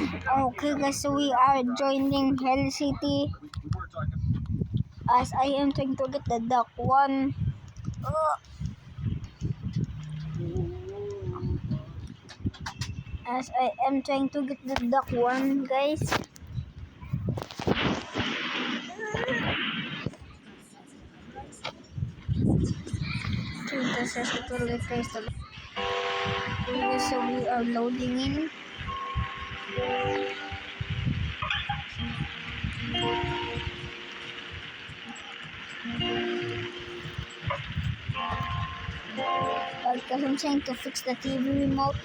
Okay guys, so we are joining Hell City as I am trying to get the duck one. As I am trying to get the duck one, guys. So we are loading in. Because I'm trying to fix the TV remote.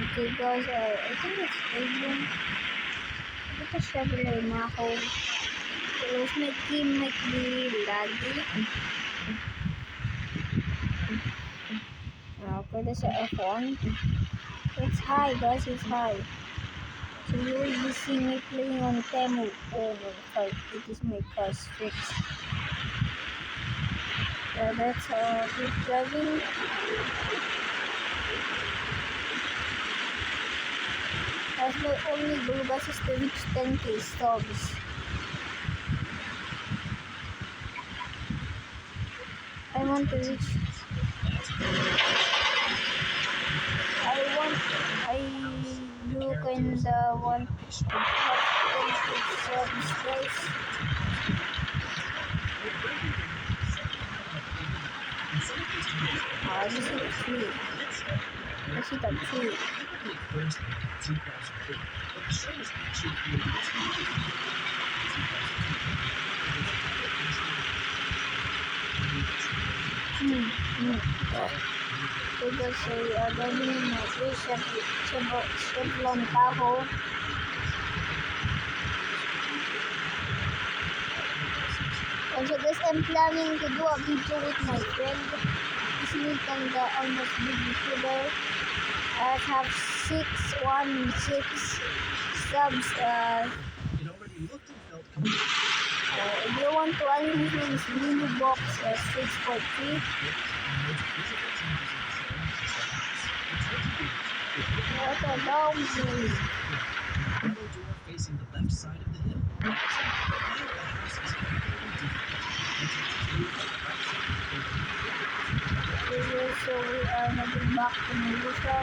Okay guys, I think it's stable. Ito Chevrolet na ako. Tapos my team might be laggy. Pwede sa F1. It's high guys, it's high. So you will be seeing me playing on Temu. Oh my god, it is my car's fixed. That's keep driving. As my only goal guys is to reach 10k subs. I want to reach. You kinda want to have 10k subs guys. This is 3. Let's hit up 2. Because we are driving in a Chevron Tahoe. Also guys, I'm planning to do a video with my friend. This week on the almost big YouTuber. I have 616 subs. If you want to add his mini box 643. What a dog facing the left side of the hill. So we are heading back to Malaysia.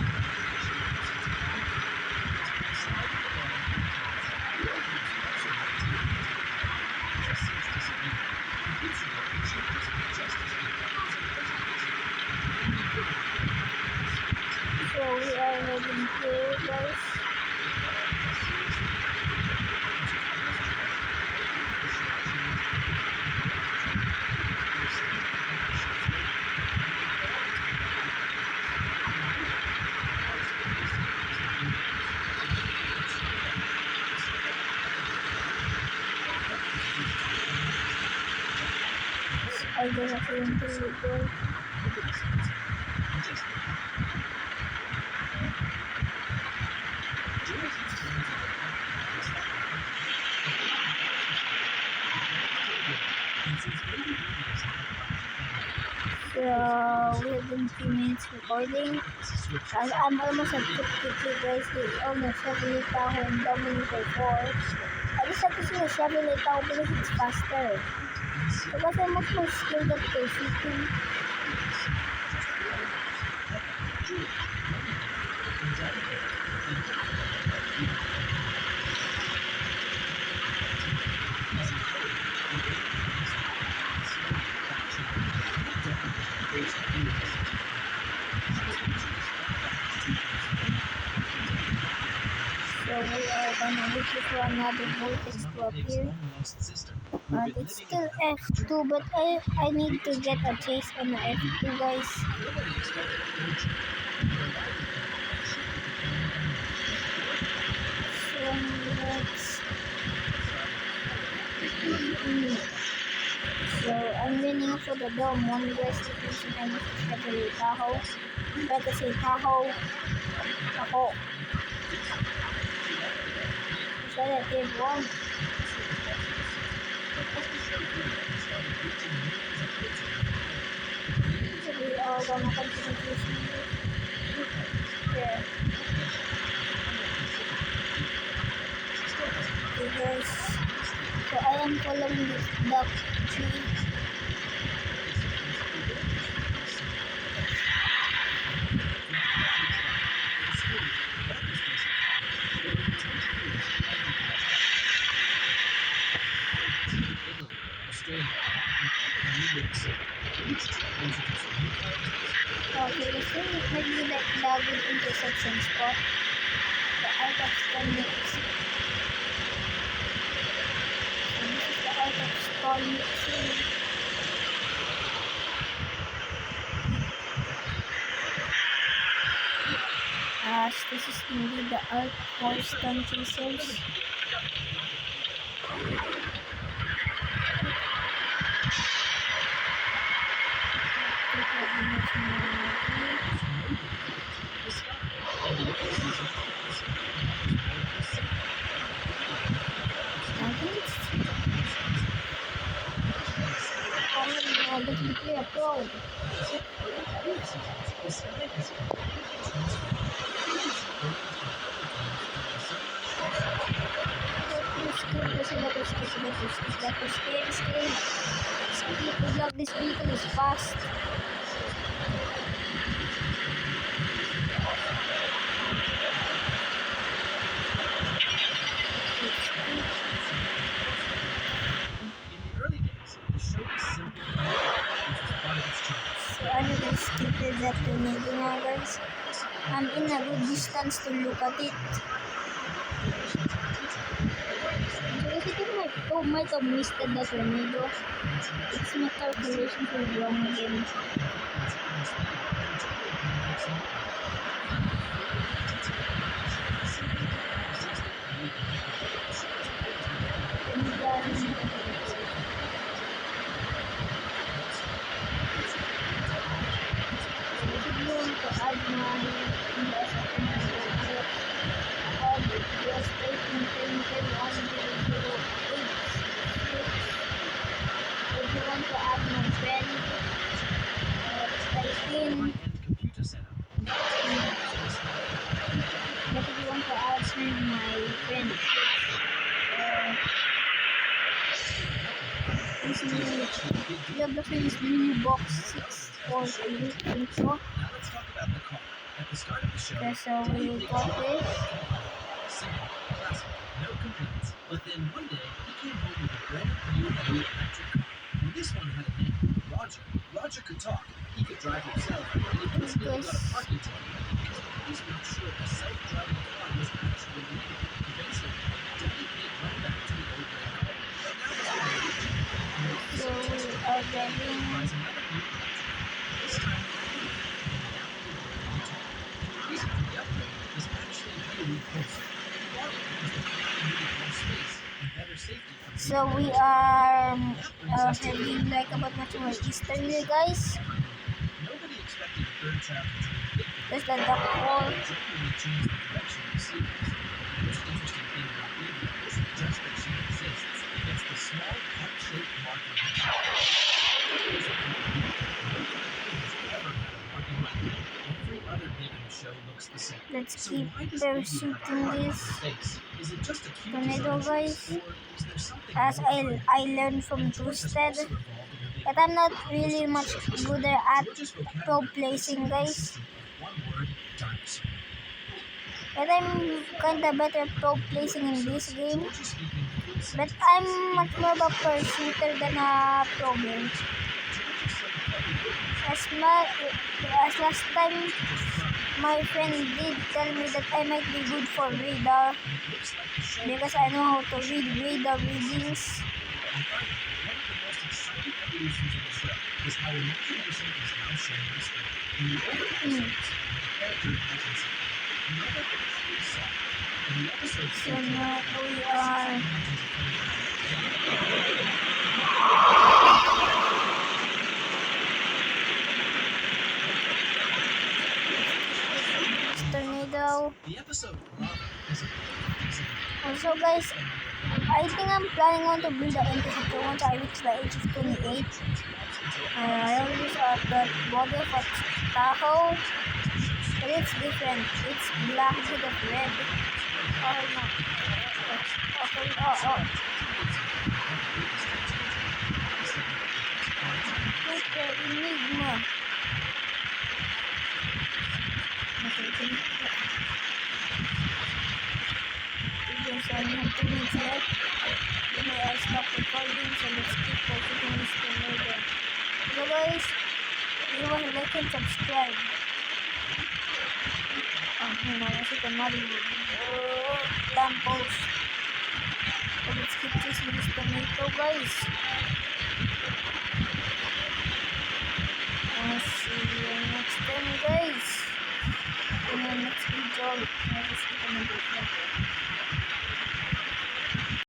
So we are heading here guys. I don't have to interview guys. So we have been 3 minutes recording. I'm almost at 52 guys. It's almost Chevrolet Tahoe and Dominator 4. I just have to see the Chevrolet Tahoe because it's faster. Because I'm much more skilled at shooting. So we are gonna wait for another voltage to appear. It's still F2, but I need to get a chase on the F2 guys. So I'm winning for the Dome 1 guys. I'm Chevrolet Tahoe. Better say Tahoe. Tahoe. Is that a big one? gonna continue to see here. Okay guys, so I am following this duck tree. Okay, so it might be like the good intersection spot. The Art of Stone So this is the Art of Stone Mixing. This is indeed the art for stone chisels. Definitely a pro. Skip, love this vehicle is fast. So ano guys, skipped that tornado nga guys. I'm in a good distance to look at it. So it might have missed the tornado. It's my calculation for wrong again. But if you want to ask me my friend, the is Mini Box 643, I think so. Okay, so we got this. No complaints. But then one day he came home with a brand new blue electric car. And this one had a name, Roger. Roger could talk. He could drive himself, and he recently got a parking ticket because the police weren't sure if a self-driving car was actually needed. Eventually, Daddy made run back to the old red car. But now it's on the road. So we are driving. Buys another blue electric car. This time, the reason for the upgrade is actually really closer. So we are heading like about much more easterly guys. Nobody expected the third child to take There's the duck wall. change the direction you see this. The most interesting thing about Baby isn't just that she exists. It's the small heart-shaped marking on her. Every other Bigham show looks the same. Let's So keep why does Baby shooting have a mark on this her face? Is it just a cute tornado design guys. choice, or is there something As more behind it? I learned from And George has Twisted. also evolved in her But I'm not really much good at George's pro vocabulary placing guys. consisted of one word, dinosaur. But I'm kinda better pro placing in this game. George is speaking full But sentences. I'm much more of a pro shooter than a pro game. As last time my friend did tell me that I might be good for radar because I know how to read radar readings. And finally, one of the most exciting evolutions of the show is how imagination is now shown on screen. In the older episodes, the character imagines something. We never actually saw it. In the episode So now we are tornado. the episode Lava is a perfect example. Also guys, I I think I'm planning on to build the interceptor once I reach the age of 28. I already saw the body of a Tahoe, but it's different. It's black with of red. Oh no. Oh. Okay, Enigma. So I have 2 minutes left. Then I stop recording, so let's keep focusing this later. So guys, if you want to like and subscribe. Oh, no, I see another lamppost. So let's keep chasing this tomato, guys. I'll see you next time, guys. In the next video, I'll just keep on